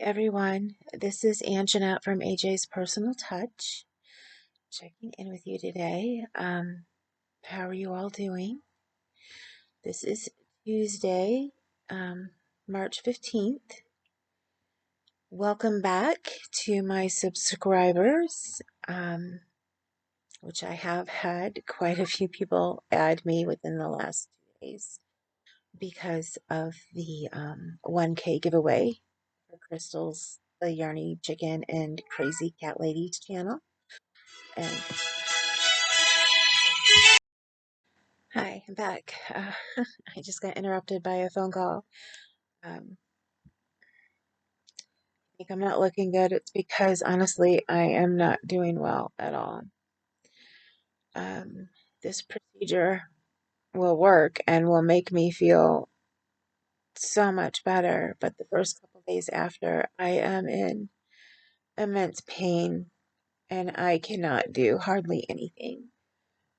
everyone. This is Anjanette from AJ's Personal Touch, checking in with you today. How are you all doing? This is Tuesday, March 15th. Welcome back to my subscribers, which I have had quite a few people add me within the last 2 days because of the 1K giveaway for Crystal's The Yarny Chicken and Crazy Cat Lady's channel. And hi, I'm back. I just got interrupted by a phone call. I think I'm not looking good. It's because honestly, I am not doing well at all. This procedure will work and will make me feel so much better, but the first couple days after, I am in immense pain and I cannot do hardly anything.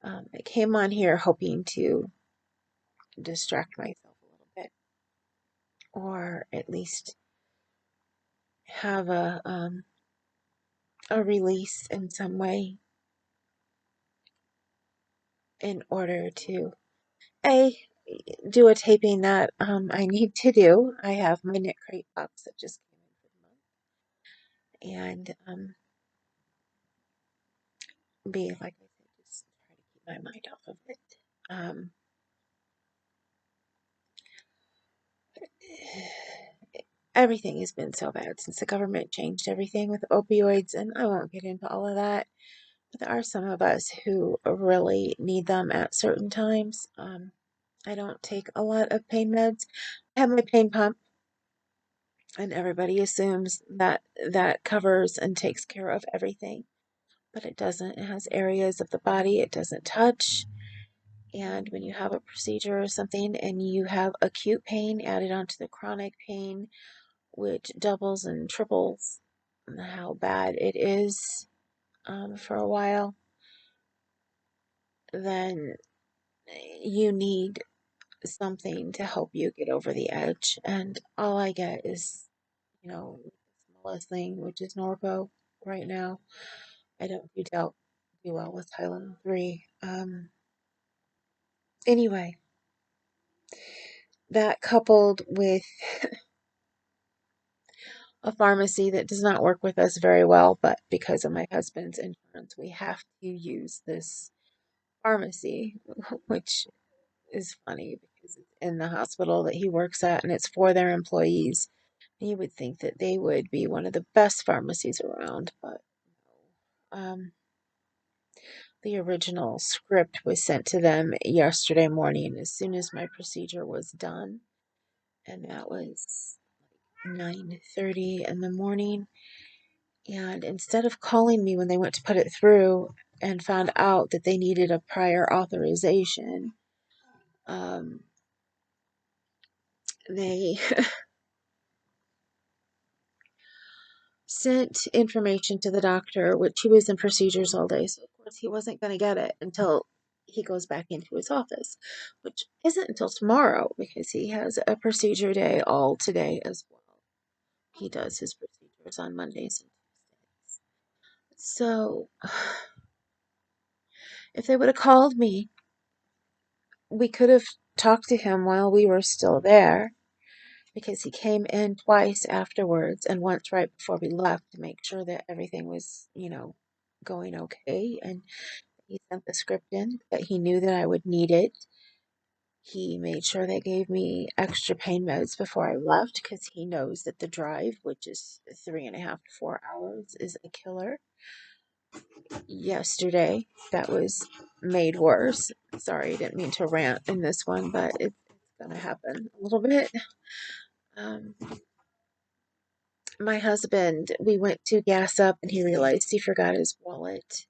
I came on here hoping to distract myself a little bit, or at least have a release in some way in order to a do a taping that I need to do. I have my Knitcrate box that just came in for the month, and be like I said, just try to keep my mind off of it. Um, Everything has been so bad since the government changed everything with opioids, and I won't get into all of that. But there are some of us who really need them at certain times. I don't take a lot of pain meds. I have my pain pump, and everybody assumes that that covers and takes care of everything, but it doesn't. It has areas of the body it doesn't touch. And when you have a procedure or something and you have acute pain added onto the chronic pain, which doubles and triples how bad it is for a while, then you need something to help you get over the edge. And all I get is, the smallest thing, which is Norco right now. I don't do well with Tylenol 3. Anyway, that coupled with a pharmacy that does not work with us very well, but because of my husband's insurance, we have to use this pharmacy, which is funny because it's in the hospital that he works at and it's for their employees. You would think that they would be one of the best pharmacies around, but no. The original script was sent to them yesterday morning as soon as my procedure was done, and that was 9:30 in the morning. And instead of calling me when they went to put it through and found out that they needed a prior authorization, they sent information to the doctor, which he was in procedures all day, so of course he wasn't going to get it until he goes back into his office, which isn't until tomorrow because he has a procedure day all today as well. He does his procedures on Mondays and Tuesdays. So if they would have called me, we could have talked to him while we were still there, because he came in twice afterwards and once right before we left to make sure that everything was, going okay. And he sent the script in, that he knew that I would need it. He made sure they gave me extra pain meds before I left because he knows that the drive, which is 3.5 to 4 hours, is a killer. Yesterday, that was made worse. Sorry, I didn't mean to rant in this one, but it's going to happen a little bit. Um, my husband, we went to gas up and he realized he forgot his wallet.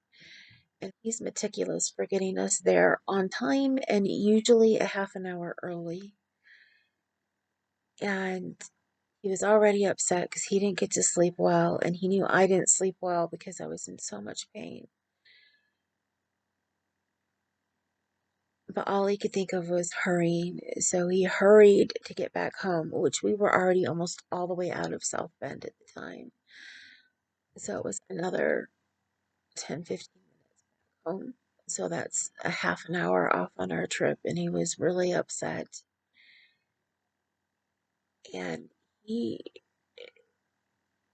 And he's meticulous for getting us there on time and usually a half an hour early. And he was already upset because he didn't get to sleep well, and he knew I didn't sleep well because I was in so much pain. but all he could think of was hurrying. So he hurried to get back home, which we were already almost all the way out of South Bend at the time. So it was another 10, 15 minutes home. So that's a half an hour off on our trip, and he was really upset. And he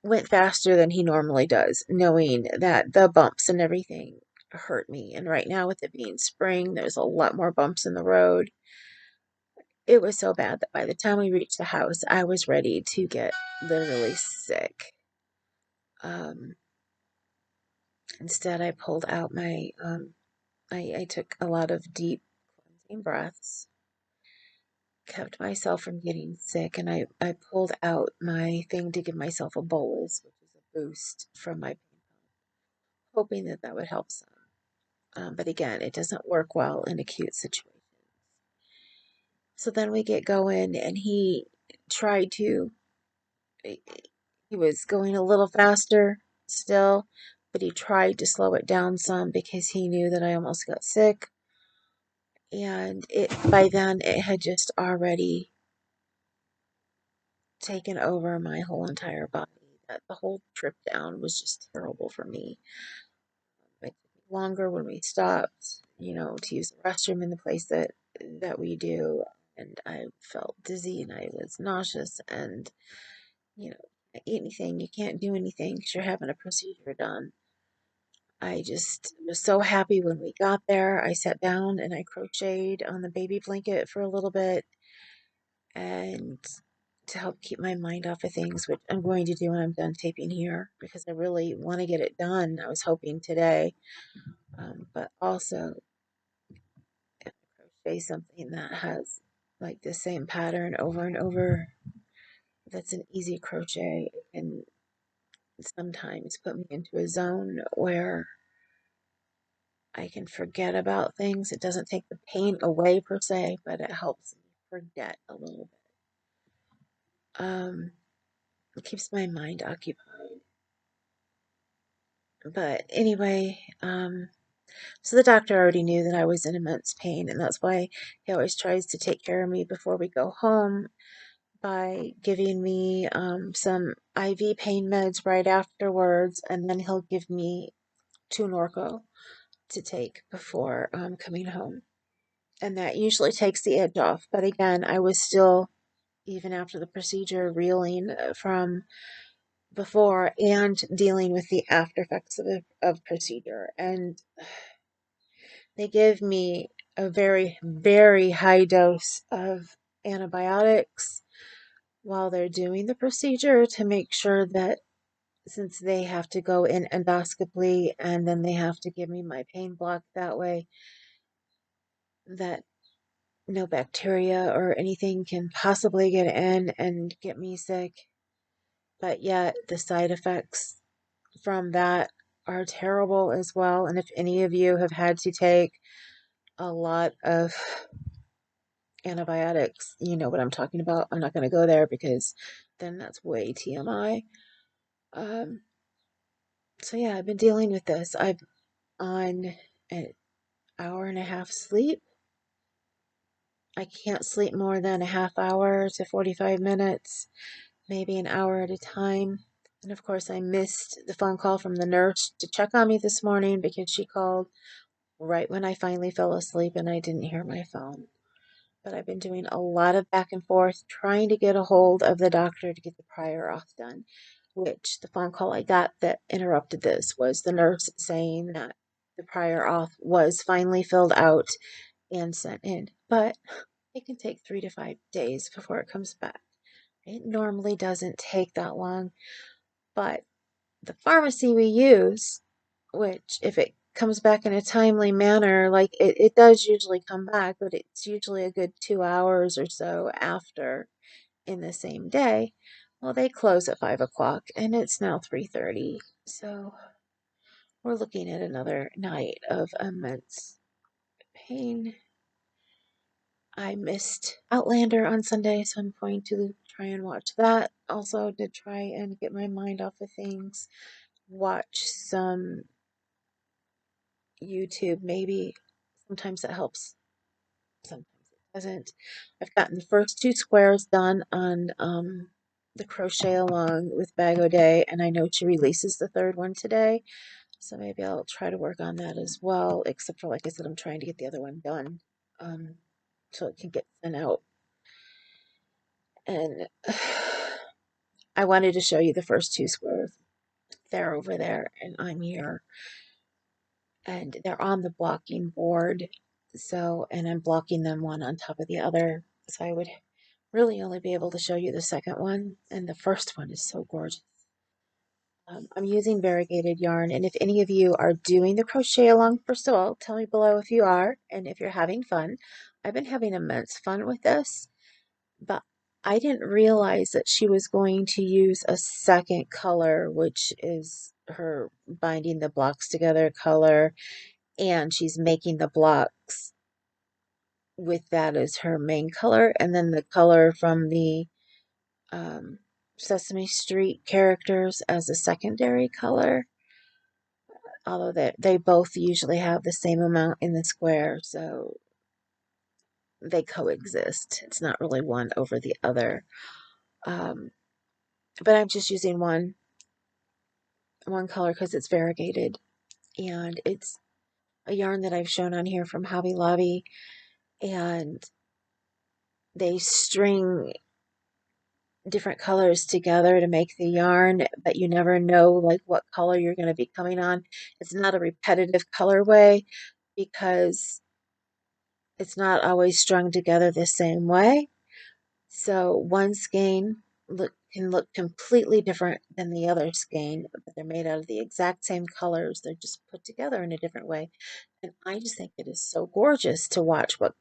went faster than he normally does, knowing that the bumps and everything hurt me. And right now, with it being spring, there's a lot more bumps in the road. It was so bad that by the time we reached the house, I was ready to get literally sick. Um, Instead, I pulled out I took a lot of deep cleansing breaths, kept myself from getting sick, and I pulled out my thing to give myself a bolus, which is a boost from my pain, hoping that that would help some. But again, it doesn't work well in acute situations. So then we get going, and tried to, he was going a little faster still, but he tried to slow it down some because he knew that I almost got sick. And by then it had just already taken over my whole entire body. That the whole trip down was just terrible for me. It took longer when we stopped, to use the restroom in the place that we do, and I felt dizzy and I was nauseous, and anything. You can't do anything because you're having a procedure done. I just was so happy when we got there. I sat down and I crocheted on the baby blanket for a little bit, and to help keep my mind off of things, which I'm going to do when I'm done taping here because I really want to get it done. I was hoping today, but also if I crochet something that has like the same pattern over and over, that's an easy crochet, it can sometimes put me into a zone where I can forget about things. It doesn't take the pain away per se, but it helps me forget a little bit. It keeps my mind occupied. But anyway, so the doctor already knew that I was in immense pain, and that's why he always tries to take care of me before we go home by giving me some IV pain meds right afterwards, and then he'll give me 2 Norco to take before coming home. And that usually takes the edge off. But again, I was still, even after the procedure, reeling from before and dealing with the after effects of procedure. And they give me a very, very high dose of antibiotics while they're doing the procedure to make sure that, since they have to go in endoscopically and then they have to give me my pain block that way, that no bacteria or anything can possibly get in and get me sick. But yet the side effects from that are terrible as well. And if any of you have had to take a lot of antibiotics, you know what I'm talking about. I'm not going to go there because then that's way TMI. Um, so yeah, I've been dealing with this. I'm on an hour and a half sleep. I can't sleep more than a half hour to 45 minutes, maybe an hour at a time. And of course, I missed the phone call from the nurse to check on me this morning because she called right when I finally fell asleep and I didn't hear my phone. But I've been doing a lot of back and forth trying to get a hold of the doctor to get the prior auth done, which the phone call I got that interrupted this was the nurse saying that the prior auth was finally filled out and sent in. But it can take 3 to 5 days before it comes back. It normally doesn't take that long, but the pharmacy we use, which if it comes back in a timely manner, like it does usually come back, but it's usually a good 2 hours or so after in the same day. Well, they close at 5 o'clock and it's now 3:30. So we're looking at another night of immense pain. I missed Outlander on Sunday, so I'm going to try and watch that. Also, to try and get my mind off of things, watch some YouTube, maybe. Sometimes that helps sometimes it doesn't. I've gotten the first two squares done on the crochet along with Bag O' Day, and I know she releases the third one today, so maybe I'll try to work on that as well, except for, like I said, I'm trying to get the other one done um, so it can get sent out. And I wanted to show you the first two squares. They're over there, and I'm here, and they're on the blocking board. So, and I'm blocking them one on top of the other. So I would really only be able to show you the second one, and the first one is so gorgeous. I'm using variegated yarn, and if any of you are doing the crochet along, first of all, tell me below if you are, and if you're having fun. I've been having immense fun with this, but I didn't realize that she was going to use a second color, which is her binding the blocks together color, and she's making the blocks with that as her main color, and then the color from the um, Sesame Street characters as a secondary color, although they both usually have the same amount in the square, so they coexist. It's not really one over the other. Um, but I'm just using one color because it's variegated, and it's a yarn that I've shown on here from Hobby Lobby, and they string different colors together to make the yarn, but you never know like what color you're going to be coming on. It's not a repetitive colorway because it's not always strung together the same way. So one skein can look completely different than the other skein, but they're made out of the exact same colors. They're just put together in a different way. And I just think it is so gorgeous to watch what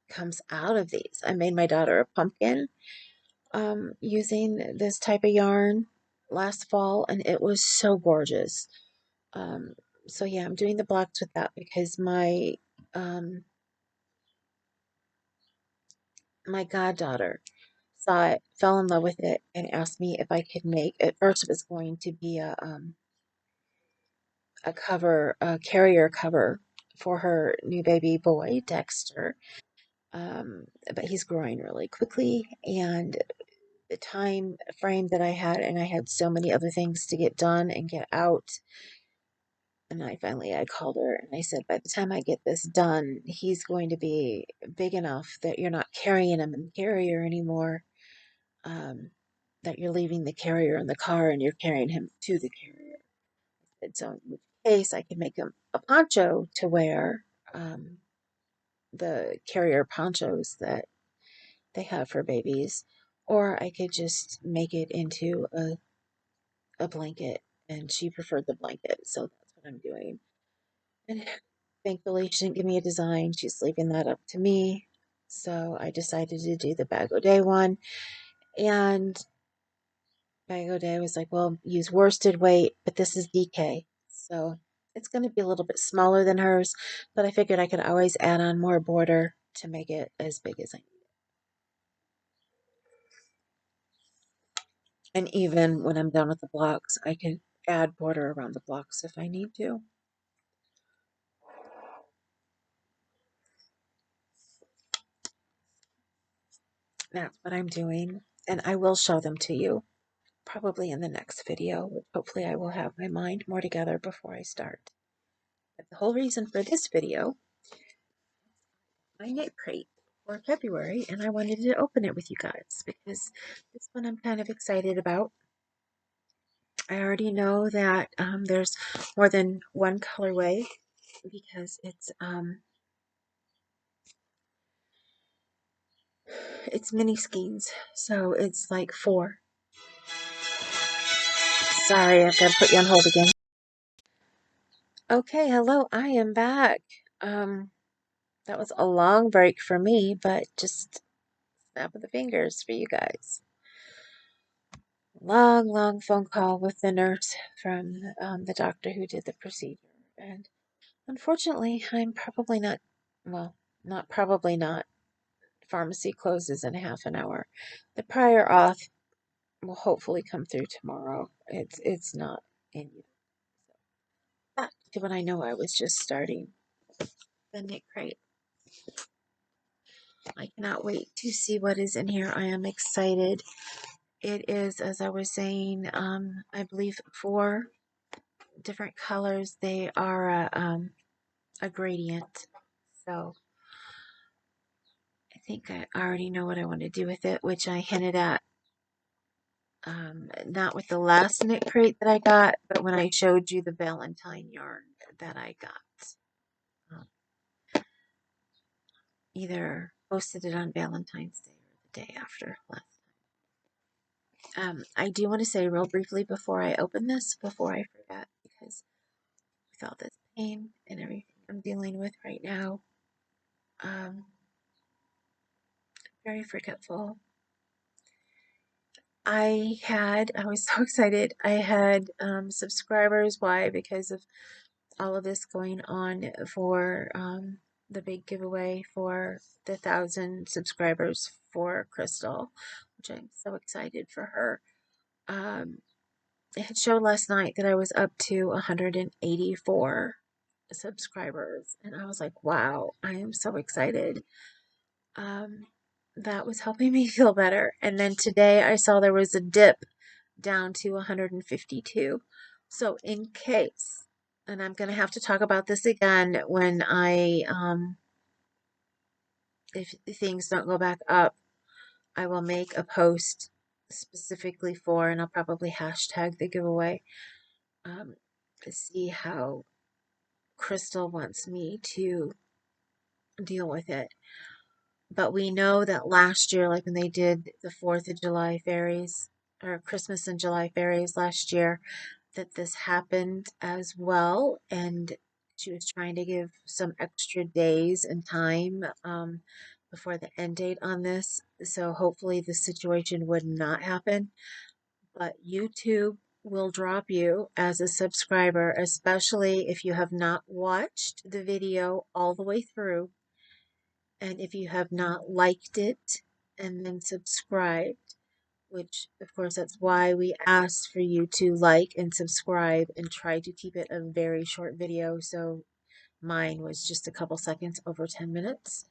comes out of these. I made my daughter a pumpkin using this type of yarn last fall, and it was so gorgeous. Um, so yeah, I'm doing the blocks with that because um, my goddaughter saw it, fell in love with it, and asked me if I could make. At first, it was going to be a cover, a carrier cover for her new baby boy, Dexter. But he's growing really quickly, and the time frame that I had, and I had so many other things to get done and get out. And I called her and I said, by the time I get this done, he's going to be big enough that you're not carrying him in the carrier anymore. Um, that you're leaving the carrier in the car and you're carrying him to the carrier. And so in which case I could make him a poncho to wear, um, the carrier ponchos that they have for babies, or I could just make it into a blanket, and she preferred the blanket, so that's what I'm doing. And thankfully, she didn't give me a design. She's leaving that up to me. So I decided to do the Bag O' Day one. And Bag O' Day was like, well, use worsted weight, but this is DK. So it's going to be a little bit smaller than hers, but I figured I could always add on more border to make it as big as I need. And even when I'm done with the blocks, I can add border around the blocks if I need to. That's what I'm doing, and I will show them to you probably in the next video, which hopefully I will have my mind more together before I start. But the whole reason for this video, my knit crate for February, and I wanted to open it with you guys because this one I'm kind of excited about. I already know that there's more than one colorway because it's mini skeins, so it's like 4. Sorry, I've got to put you on hold again. Okay, hello, I am back. Um, that was a long break for me, but just snap of the fingers for you guys. Long, long phone call with the nurse from the doctor who did the procedure. And unfortunately, I'm probably not, well, not probably not. Pharmacy closes in half an hour. The prior auth will hopefully come through tomorrow. It's not in yet. Back to what I know I was just starting the knit crate. I cannot wait to see what is in here. I am excited. It is, as I was saying, I believe 4 different colors. They are a gradient. So I think I already know what I want to do with it, which I hinted at, not with the last knit crate that I got, but when I showed you the Valentine yarn that I got. Um, Either posted it on Valentine's Day or the day after last. I do want to say real briefly before I open this, before I forget, because with all this pain and everything I'm dealing with right now, um, very forgetful. I was so excited. I had subscribers. Why? Because of all of this going on for the big giveaway for the 1,000 subscribers for Crystal, which I'm so excited for her. It had showed last night that I was up to 184 subscribers, and I was like, wow, I am so excited. Um, that was helping me feel better. And then today I saw there was a dip down to 152. So in case, and I'm going to have to talk about this again when if things don't go back up, I will make a post specifically for, and I'll probably hashtag the giveaway, to see how Crystal wants me to deal with it. But we know that last year, like when they did the 4th of July fairies, or Christmas and July fairies last year, that this happened as well. And she was trying to give some extra days and time before the end date on this. So hopefully the situation would not happen. But YouTube will drop you as a subscriber, especially if you have not watched the video all the way through and if you have not liked it and then subscribed, which of course that's why we asked for you to like and subscribe and try to keep it a very short video. So mine was just a couple seconds over 10 minutes.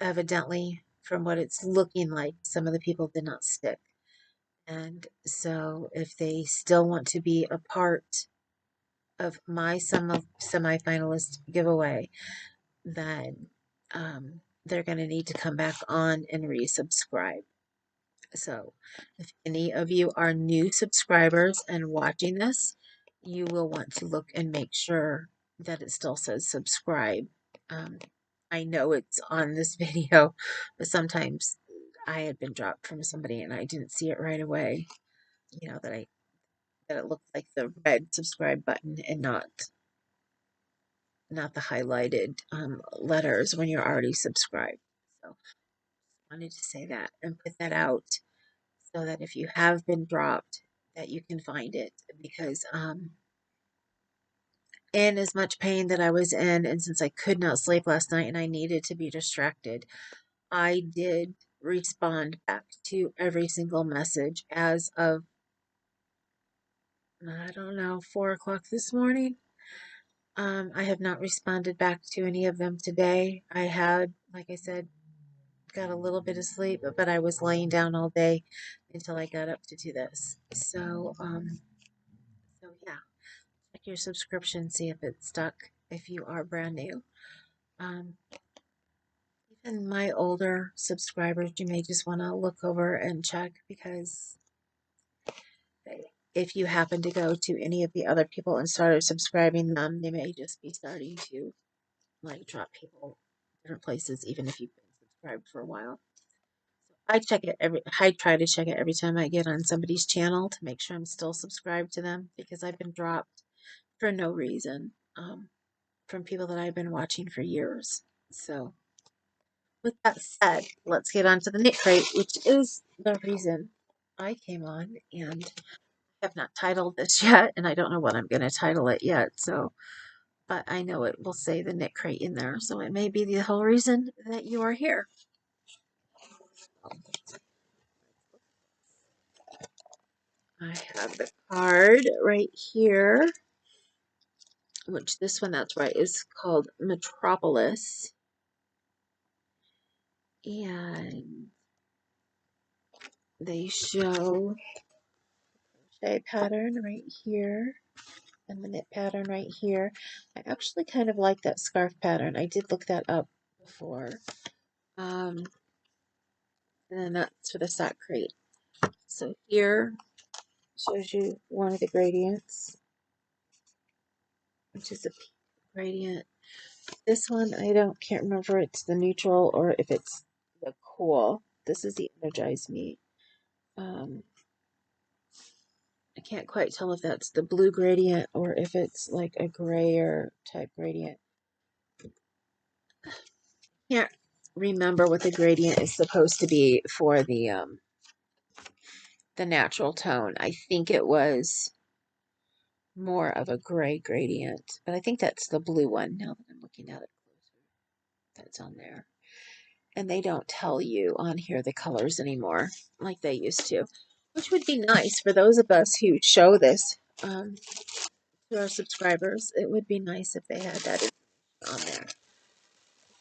Evidently, from what it's looking like, some of the people did not stick. And so if they still want to be a part of my semi-finalist giveaway, then they're going to need to come back on and resubscribe. So if any of you are new subscribers and watching this, you will want to look and make sure that it still says subscribe. Um, I know it's on this video, but sometimes I had been dropped from somebody and I didn't see it right away. You know, that it looked like the red subscribe button and not the highlighted letters when you're already subscribed. So wanted to say that and put that out so that if you have been dropped, that you can find it. Because in as much pain that I was in, and since I could not sleep last night and I needed to be distracted, I did respond back to every single message as of, I don't know, 4 o'clock this morning. I have not responded back to any of them today. I had, like I said, got a little bit of sleep, but I was laying down all day until I got up to do this. So yeah, check your subscription, see if it's stuck if you are brand new. Um, Even my older subscribers, you may just want to look over and check because if you happen to go to any of the other people and started subscribing them, they may just be starting to like drop people different places, even if you've been subscribed for a while. I try to check it every time I get on somebody's channel to make sure I'm still subscribed to them because I've been dropped for no reason from people that I've been watching for years. So, with that said, let's get on to the knit crate, which is the reason I came on and have not titled this yet, and I don't know what I'm going to title it yet. So, but I know it will say the knit crate in there, so it may be the whole reason that you are here. I have the card right here, which this one, that's right, is called Metropolis. And they show crochet pattern right here and the knit pattern right here. I actually kind of like that scarf pattern. I did look that up before. And then that's for the sock crate. So here shows you one of the gradients, which is a pink gradient. This one, can't remember if it's the neutral or if it's the cool. This is the Energize Me. I can't quite tell if that's the blue gradient or if it's like a grayer type gradient. Can't remember what the gradient is supposed to be for the natural tone. I think it was more of a gray gradient, but I think that's the blue one now that I'm looking at it closer. That's on there. And they don't tell you on here the colors anymore like they used to, which would be nice for those of us who show this to our subscribers. It would be nice if they had that on there.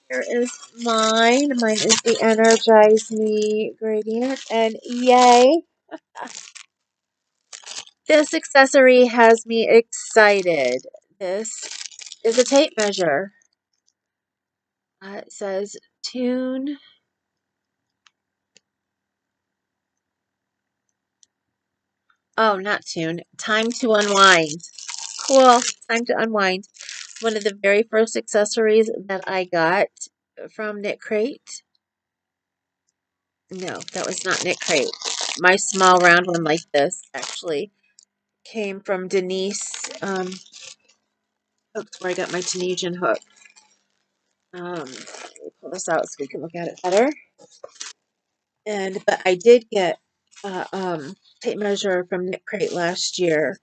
Here is mine. Mine is the Energize Me gradient, and yay! This accessory has me excited. This is a tape measure. It says tune. Oh, not tune. Time to unwind. Cool. Time to unwind. One of the very first accessories that I got from Knitcrate. No, that was not Knitcrate. My small round one like this actually came from Denise. Hooks where I got my Tunisian hook. Let me pull this out so we can look at it better. But I did get tape measure from Knitcrate last year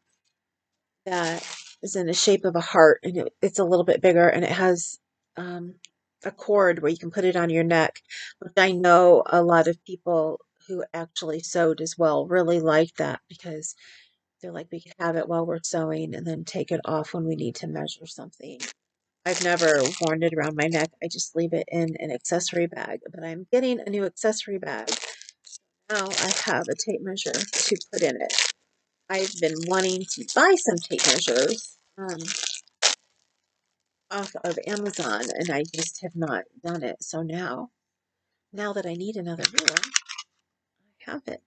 that is in the shape of a heart, and it's a little bit bigger, and it has a cord where you can put it on your neck, which I know a lot of people who actually sewed as well really like that because they're like, we can have it while we're sewing and then take it off when we need to measure something. I've never worn it around my neck. I just leave it in an accessory bag, but I'm getting a new accessory bag. Now I have a tape measure to put in it. I've been wanting to buy some tape measures off of Amazon, and I just have not done it. So now that I need another ruler, I have it.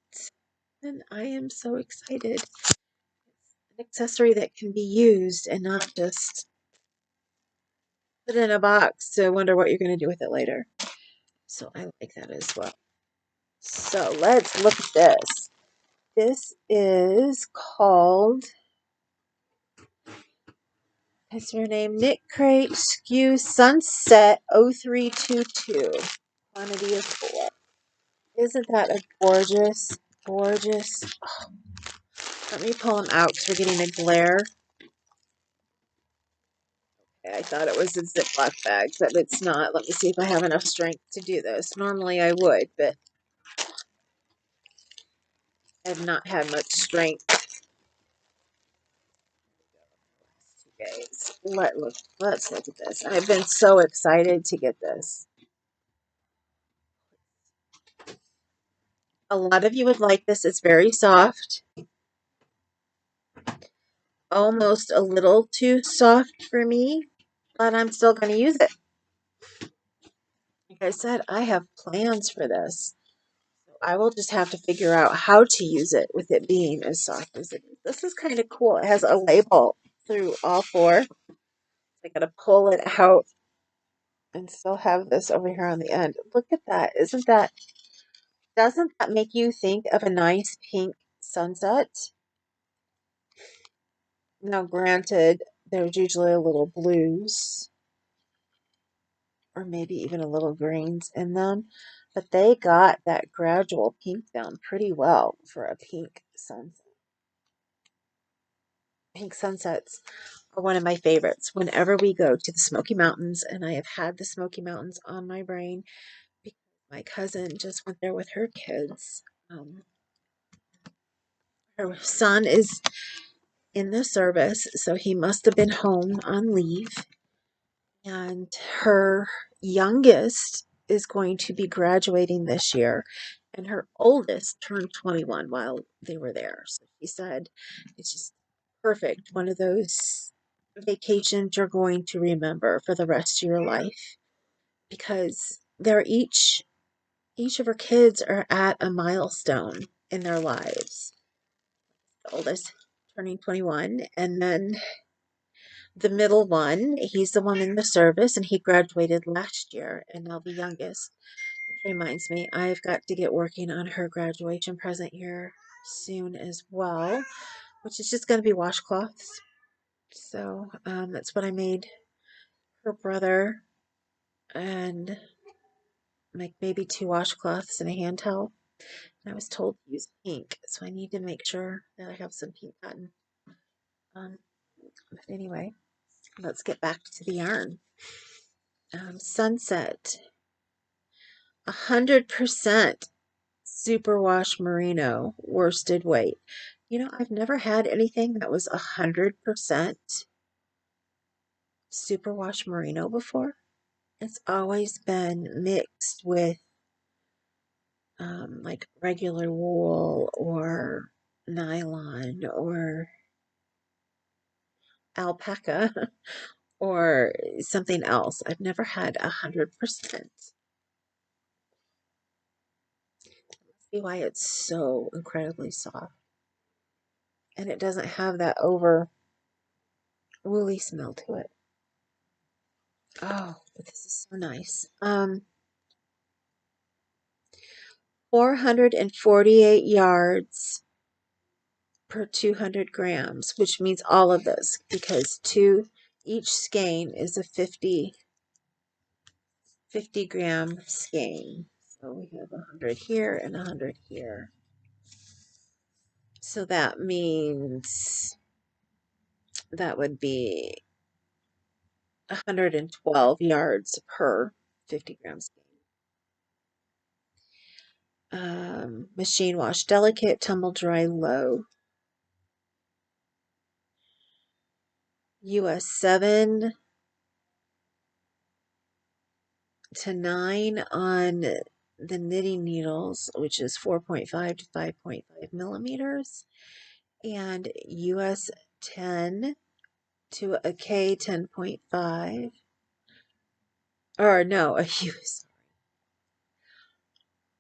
And I am so excited. It's an accessory that can be used and not just put in a box to wonder what you're going to do with it later. So I like that as well. So let's look at this. This is called, what's her name? Knitcrate SKU Sunset 0322. Quantity of 4. Isn't that a gorgeous? Oh, let me pull them out because we're getting a glare. Okay, I thought it was a Ziploc bag, but it's not. Let me see if I have enough strength to do this. Normally I would, but I've not had much strength. Guys, let's look at this. I've been so excited to get this. A lot of you would like this. It's very soft. Almost a little too soft for me, but I'm still going to use it. Like I said, I have plans for this. I will just have to figure out how to use it with it being as soft as it is. This is kind of cool. It has a label through all 4. I got to pull it out and still have this over here on the end. Look at that. Doesn't that make you think of a nice pink sunset? Now, granted, there's usually a little blues or maybe even a little greens in them, but they got that gradual pink down pretty well for a pink sunset. Pink sunsets are one of my favorites whenever we go to the Smoky Mountains, and I have had the Smoky Mountains on my brain because my cousin just went there with her kids. Her son is in the service, so he must have been home on leave. And her youngest is going to be graduating this year, and her oldest turned 21 while they were there. So she said it's just perfect. One of those vacations you're going to remember for the rest of your life because they're each of her kids are at a milestone in their lives. The oldest turning 21, and then the middle one, he's the one in the service, and he graduated last year. And now the youngest, which reminds me, I've got to get working on her graduation present here soon as well, which is just going to be washcloths. So that's what I made her brother, and like maybe 2 washcloths and a hand towel. And I was told to use pink, so I need to make sure that I have some pink cotton. Um, but anyway, let's get back to the yarn. Sunset, 100% superwash merino worsted weight. You know, I've never had anything that was 100% superwash merino before. It's always been mixed with like regular wool or nylon or alpaca or something else. I've never had 100%. See why it's so incredibly soft. And it doesn't have that over woolly smell to it. Oh, but this is so nice. 448 yards per 200 grams, which means all of this because each skein is a 50 gram skein. So we have 100 here and 100 here. So that means that would be 112 yards per 50 grams. Machine wash, delicate, tumble dry, low. US 7 to 9 on the knitting needles, which is 4.5 to 5.5 millimeters, and US 10 to a K 10.5, or no, a US.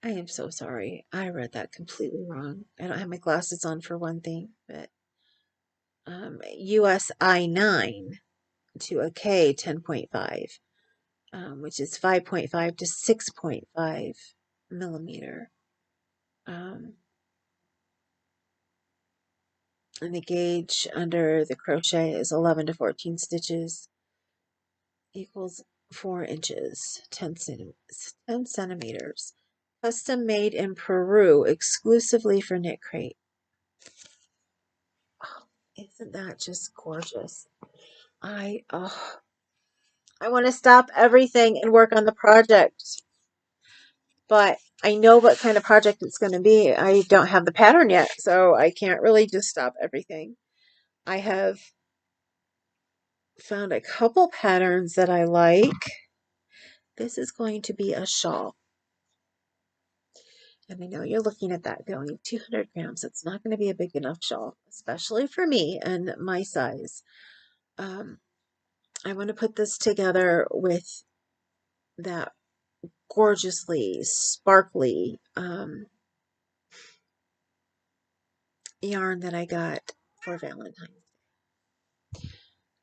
I am so sorry. I read that completely wrong. I don't have my glasses on for one thing, but US I9 to a K 10.5, which is 5.5 to 6.5 millimeter. And the gauge under the crochet is 11 to 14 stitches, equals 4 inches, 10 centimeters. Custom made in Peru, exclusively for Knitcrate. Oh, isn't that just gorgeous? I want to stop everything and work on the project, but I know what kind of project it's going to be. I don't have the pattern yet, so I can't really just stop everything. I have found a couple patterns that I like. This is going to be a shawl. And I know you're looking at that going 200 grams. It's not going to be a big enough shawl, especially for me and my size. I want to put this together with that gorgeously sparkly yarn that I got for Valentine's.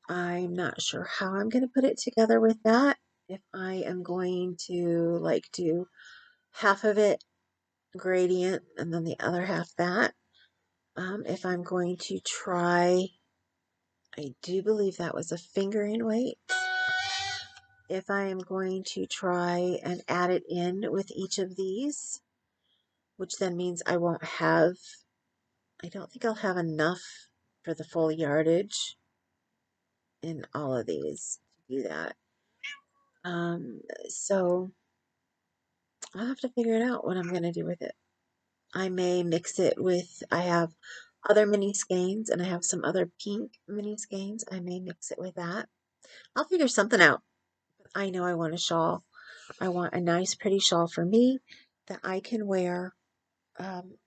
I'm not sure how I'm going to put it together with that. If I am going to like do half of it gradient and then the other half that. If I'm going to try, I do believe that was a fingering weight. If I am going to try and add it in with each of these, which then means I don't think I'll have enough for the full yardage in all of these to do that. So I'll have to figure it out what I'm going to do with it. I may mix it with, I have other mini skeins and I have some other pink mini skeins. I may mix it with that. I'll figure something out. I know I want a shawl. I want a nice, pretty shawl for me that I can wear.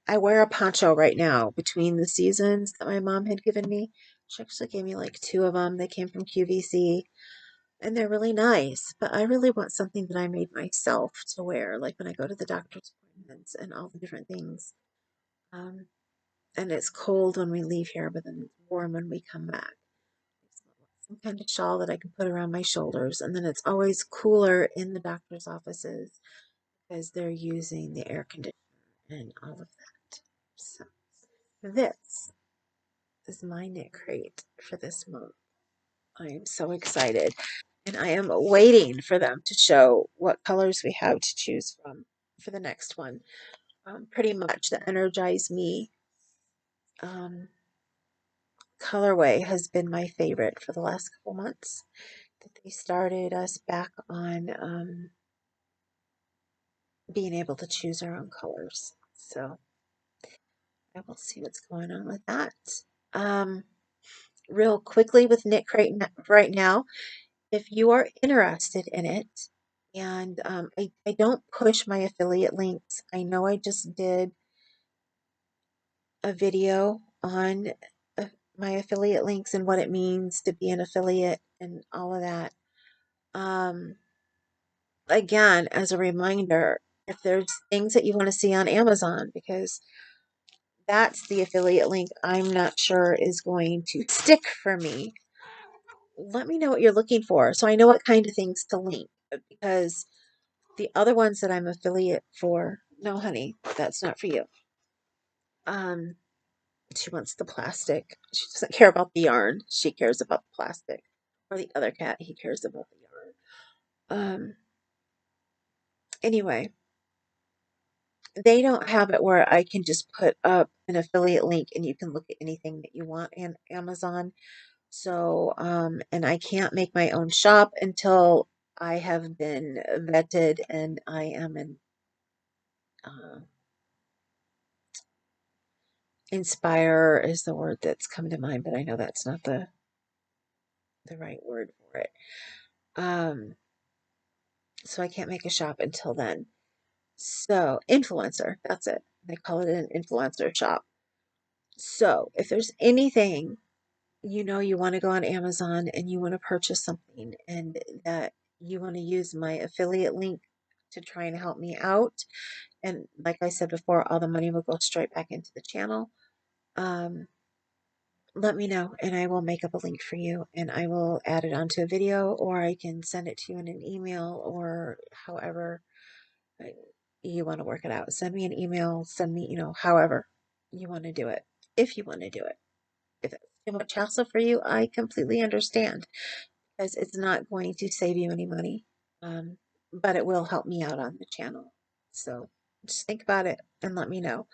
I wear a poncho right now between the seasons that my mom had given me. She actually gave me like two of them. They came from QVC and they're really nice. But I really want something that I made myself to wear, like when I go to the doctor's appointments and all the different things. Um, and it's cold when we leave here, but then it's warm when we come back. Some kind of shawl that I can put around my shoulders. And then it's always cooler in the doctor's offices because they're using the air conditioner and all of that. So this is my knit crate for this month. I am so excited. And I am waiting for them to show what colors we have to choose from for the next one. Pretty much the Energize Me um, colorway has been my favorite for the last couple months. That they started us back on being able to choose our own colors. So I will see what's going on with that. Um, Real quickly with Knitcrate right now, if you are interested in it, and I don't push my affiliate links. I know I just did a video on uh, my affiliate links and what it means to be an affiliate and all of that. Um, Again, as a reminder, if there's things that you want to see on Amazon, because that's the affiliate link I'm not sure is going to stick for me, let me know what you're looking for so I know what kind of things to link. Because the other ones that I'm affiliate for, no, honey, that's not for you. Um, she wants the plastic. She doesn't care about the yarn. She cares about the plastic. Or the other cat, he cares about the yarn. Anyway, they don't have it where I can just put up an affiliate link and you can look at anything that you want on Amazon. So, and I can't make my own shop until I have been vetted and I am in uh, inspire is the word that's come to mind, but I know that's not the right word for it. Um, so I can't make a shop until then. So influencer, that's it. They call it an influencer shop. So if there's anything you want to go on Amazon and you want to purchase something and that you want to use my affiliate link to try and help me out, and like I said before, all the money will go straight back into the channel. Um, Let me know and I will make up a link for you and I will add it onto a video or I can send it to you in an email or however uh, you want to work it out. Send me an email, send me, however you want to do it, if you want to do it. If it's too much hassle for you, I completely understand because it's not going to save you any money, but it will help me out on the channel. So just think about it and let me know.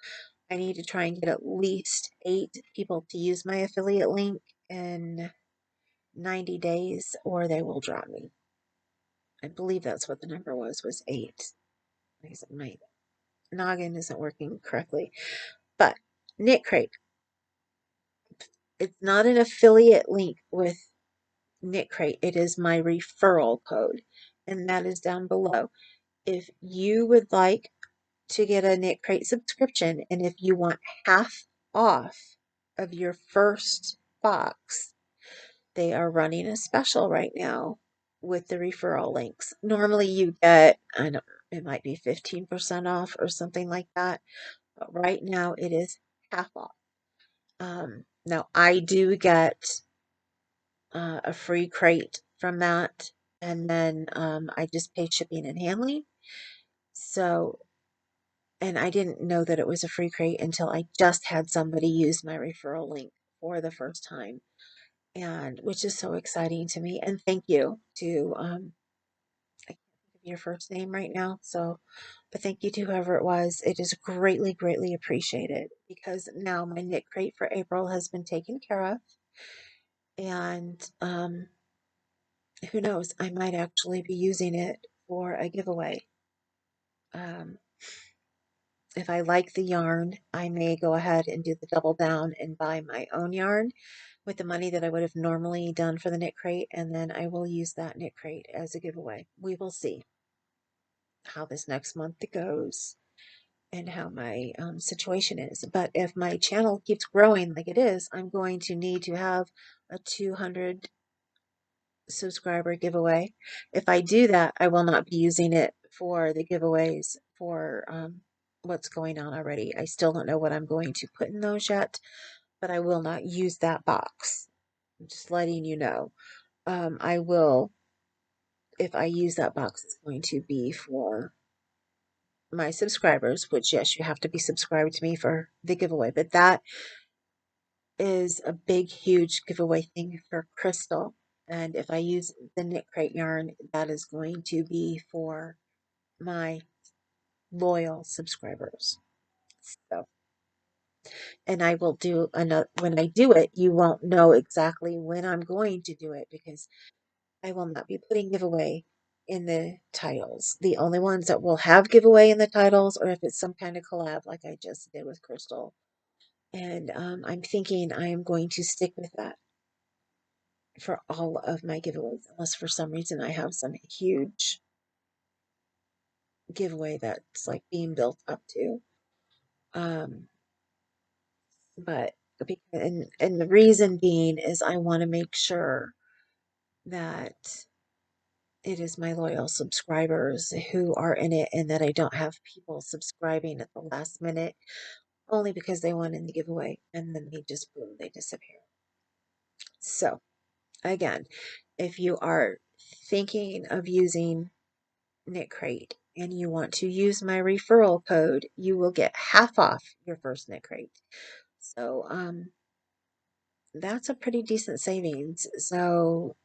I need to try and get at least 8 people to use my affiliate link in 90 days or they will drop me. I believe that's what the number was 8. Like I said, my noggin isn't working correctly. But Knitcrate, it's not an affiliate link with Knitcrate. It is my referral code, and that is down below. If you would like to get a Knitcrate subscription, and if you want half off of your first box, they are running a special right now with the referral links. Normally you get, I don't, it might be 15% off or something like that, but right now it is half off. Now I do get a free crate from that, and then I just pay shipping and handling. So, and I didn't know that it was a free crate until I just had somebody use my referral link for the first time, and which is so exciting to me. And thank you to I can't think of your first name right now, so but thank you to whoever it was. It is greatly, greatly appreciated because now my knit crate for April has been taken care of, and who knows, I might actually be using it for a giveaway. Um, if I like the yarn, I may go ahead and do the double down and buy my own yarn with the money that I would have normally done for the knit crate, and then I will use that knit crate as a giveaway. We will see. how this next month goes and how my situation is. But if my channel keeps growing like it is, I'm going to need to have a 200 subscriber giveaway. If I do that, I will not be using it for the giveaways for what's going on already. I still don't know what I'm going to put in those yet, but I will not use that box. I'm just letting you know. I will, if I use that box, it's going to be for my subscribers, which yes, you have to be subscribed to me for the giveaway, but that is a big, huge giveaway thing for Crystal. And if I use the Knitcrate yarn, that is going to be for my loyal subscribers. So, and I will do another, when I do it, you won't know exactly when I'm going to do it because I will not be putting giveaway in the titles. The only ones that will have giveaway in the titles, or if it's some kind of collab like I just did with Crystal. And I'm thinking I am going to stick with that for all of my giveaways, unless for some reason I have some huge giveaway that's like being built up to. Um, but and the reason being is I want to make sure that it is my loyal subscribers who are in it and that I don't have people subscribing at the last minute only because they won in the giveaway and then they just boom, they disappear. So again, if you are thinking of using Knitcrate and you want to use my referral code, you will get half off your first Knitcrate. So that's a pretty decent savings. So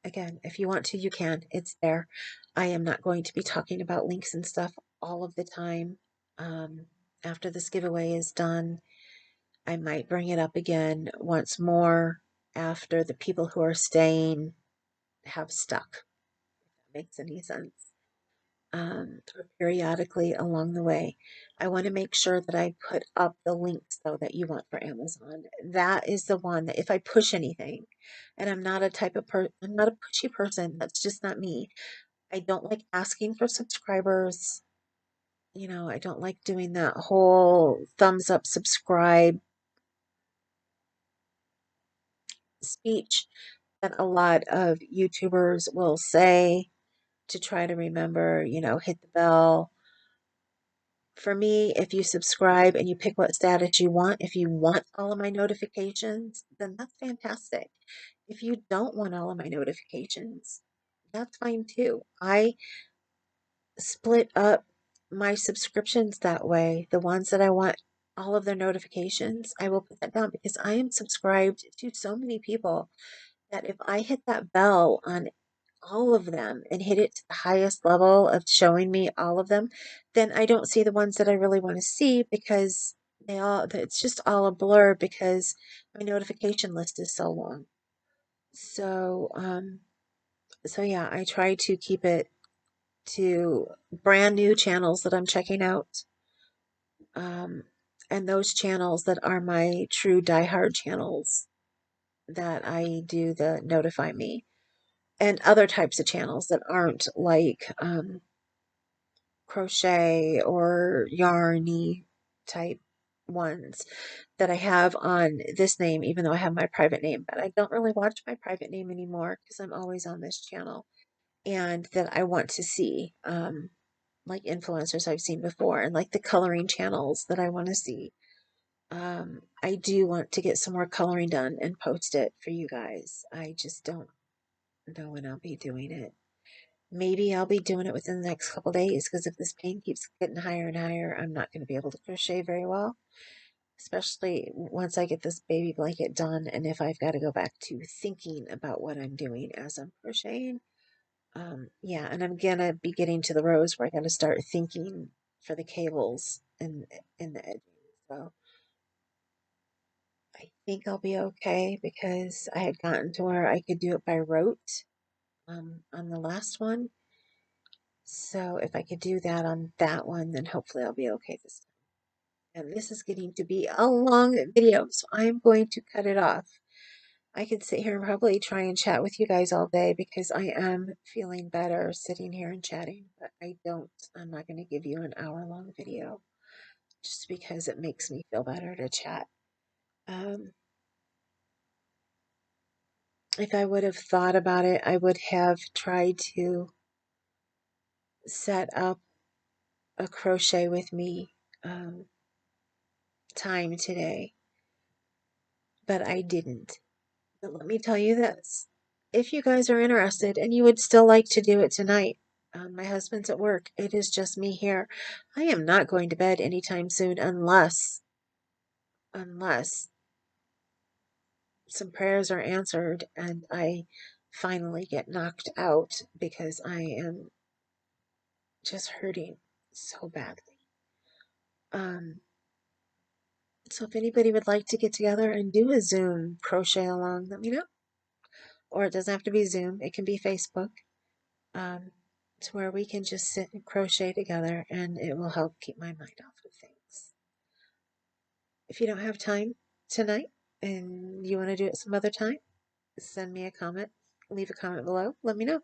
again, if you want to, you can. It's there. I am not going to be talking about links and stuff all of the time. Um, After this giveaway is done, I might bring it up again once more after the people who are staying have stuck, if that makes any sense. Or periodically along the way. I want to make sure that I put up the links though that you want for Amazon. That is the one that if I push anything, and I'm not a type of I'm not a pushy person. That's just not me. I don't like asking for subscribers. You know, I don't like doing that whole thumbs up, subscribe speech that a lot of YouTubers will say to try to remember, you know, hit the bell. For me, if you subscribe and you pick what status you want, if you want all of my notifications, then that's fantastic. If you don't want all of my notifications, that's fine too. I split up my subscriptions that way. The ones that I want all of their notifications, I will put that down because I am subscribed to so many people that if I hit that bell on all of them and hit it to the highest level of showing me all of them, then I don't see the ones that I really want to see because it's just all a blur because my notification list is so long. So, so yeah, I try to keep it to brand new channels that I'm checking out. Um, and those channels that are my true diehard channels that I do the notify me and other types of channels that aren't like crochet or yarny type ones that I have on this name, even though I have my private name, but I don't really watch my private name anymore because I'm always on this channel and that I want to see, like influencers I've seen before and like the coloring channels that I want to see. I do want to get some more coloring done and post it for you guys. I just don't know when I'll be doing it. Maybe I'll be doing it within the next couple days because if this pain keeps getting higher and higher, I'm not going to be able to crochet very well, especially once I get this baby blanket done and if I've got to go back to thinking about what I'm doing as I'm crocheting. Yeah, and I'm gonna be getting to the rows where I gotta start thinking for the cables and in the edging. So I think I'll be okay because I had gotten to where I could do it by rote on the last one. So if I could do that on that one, then hopefully I'll be okay this time. And this is getting to be a long video, so I'm going to cut it off. I could sit here and probably try and chat with you guys all day because I am feeling better sitting here and chatting, but I don't. I'm not going to give you an hour-long video just because it makes me feel better to chat. Um, if I would have thought about it, I would have tried to set up a crochet with me time today, but I didn't. But let me tell you this. If you guys are interested and you would still like to do it tonight, my husband's at work. It is just me here. I am not going to bed anytime soon unless some prayers are answered and I finally get knocked out because I am just hurting so badly. Um, so if anybody would like to get together and do a Zoom crochet along, let me know. Or it doesn't have to be Zoom, it can be Facebook. Um, to where we can just sit and crochet together and it will help keep my mind off of things. If you don't have time tonight and you want to do it some other time, send me a comment, leave a comment below, let me know.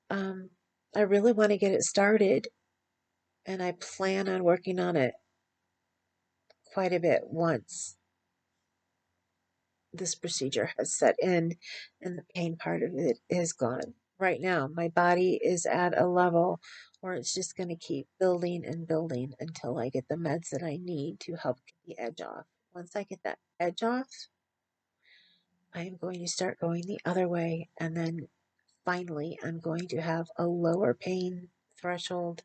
Um, I really want to get it started and I plan on working on it quite a bit once this procedure has set in and the pain part of it is gone. Right now, my body is at a level where it's just going to keep building and building until I get the meds that I need to help get the edge off. Once I get that edge off, I am going to start going the other way, and then finally, I'm going to have a lower pain threshold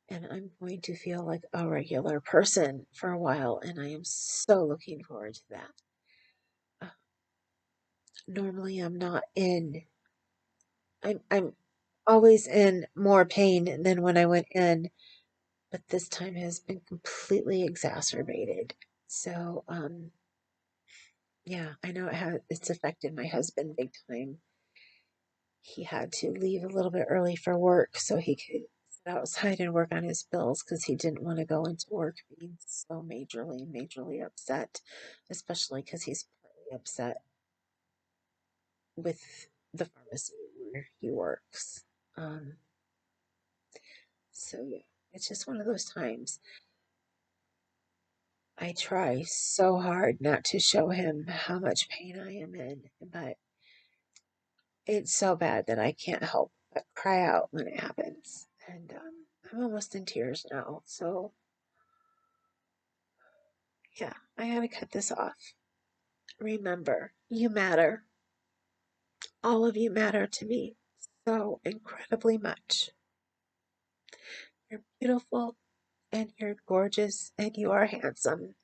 and I'm going to feel like a regular person for a while, and I am so looking forward to that. Uh, Normally, I'm not in. I'm always in more pain than when I went in, but this time has been completely exacerbated. So, yeah, I know it's affected my husband big time. He had to leave a little bit early for work so he could sit outside and work on his bills because he didn't want to go into work being so majorly upset, especially because he's partly upset with the pharmacy where he works. Um, so yeah, it's just one of those times. I try so hard not to show him how much pain I am in, but it's so bad that I can't help but cry out when it happens. And I'm almost in tears now. So yeah, I gotta cut this off. Remember, you matter. All of you matter to me so incredibly much. You're beautiful and you're gorgeous and you are handsome.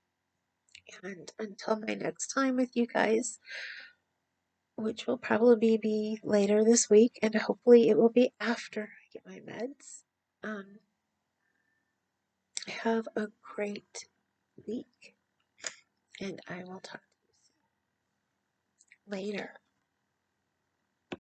And until my next time with you guys, which will probably be later this week, and hopefully it will be after I get my meds. Um, have a great week, and I will talk to you soon. Later.